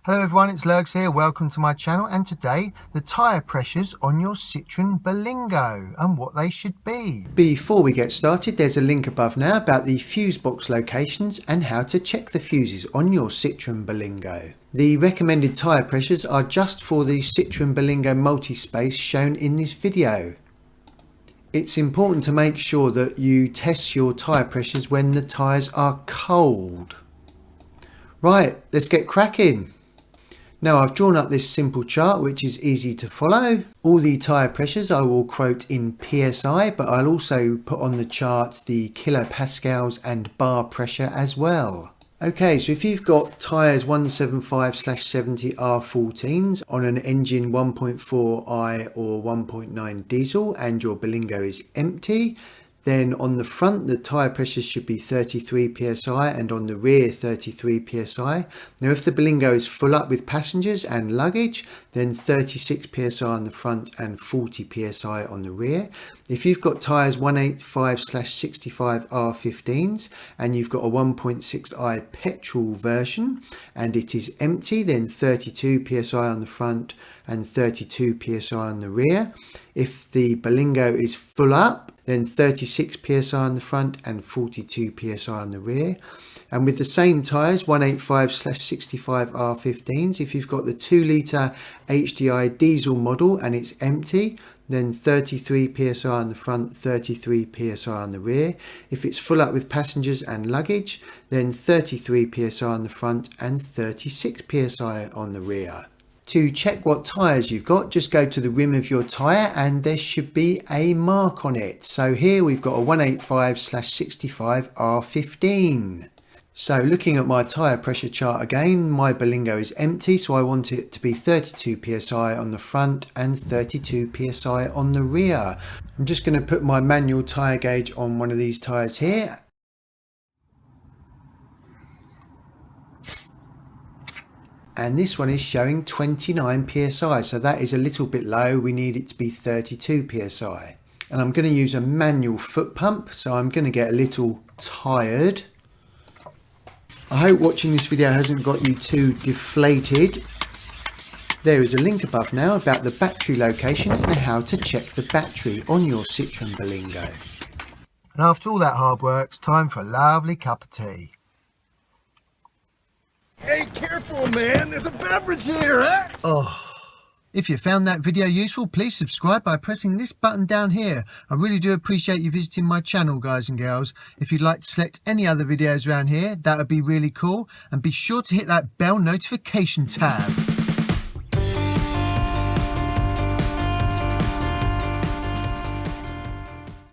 Hello everyone, it's Lurgs here. Welcome to my channel, and today the tyre pressures on your Citroen Berlingo and what they should be. Before we get started, there's a link above now about the fuse box locations and how to check the fuses on your Citroen Berlingo. The recommended tyre pressures are just for the Citroen Berlingo multi-space shown in this video. It's important to make sure that you test your tyre pressures when the tyres are cold. Right, let's get cracking. Now I've drawn up this simple chart which is easy to follow. All the tyre pressures I will quote in PSI, but I'll also put on the chart the kilopascals and bar pressure as well. Okay, so if you've got tyres 175/70 R14s on an engine 1.4i or 1.9 diesel and your Berlingo is empty, then on the front the tyre pressure should be 33 psi and on the rear 33 psi. Now if the Berlingo is full up with passengers and luggage, then 36 psi on the front and 40 psi on the rear. If you've got tyres 185/65 R15s and you've got a 1.6i petrol version and it is empty, then 32 psi on the front and 32 psi on the rear. If the Berlingo is full up, then 36 psi on the front and 42 psi on the rear. And with the same tyres, 185/65 R15s, if you've got the 2 litre HDI diesel model and it's empty, then 33 psi on the front, 33 psi on the rear. If it's full up with passengers and luggage, then 33 psi on the front and 36 psi on the rear. To check what tyres you've got, just go to the rim of your tyre and there should be a mark on it. So here we've got a 185/65 R15. So looking at my tyre pressure chart again, my Berlingo is empty, so I want it to be 32 psi on the front and 32 psi on the rear. I'm just going to put my manual tyre gauge on one of these tyres here. And this one is showing 29 psi, so that is a little bit low. We need it to be 32 psi. And I'm going to use a manual foot pump, so I'm going to get a little tired. I hope watching this video hasn't got you too deflated. There is a link above now about the battery location and how to check the battery on your Citroen Berlingo. And after all that hard work, it's time for a lovely cup of tea. Hey, careful, man. There's a beverage here, huh? Oh, if you found that video useful, please subscribe by pressing this button down here. I really do appreciate you visiting my channel, guys and girls. If you'd like to select any other videos around here, that would be really cool. And be sure to hit that bell notification tab.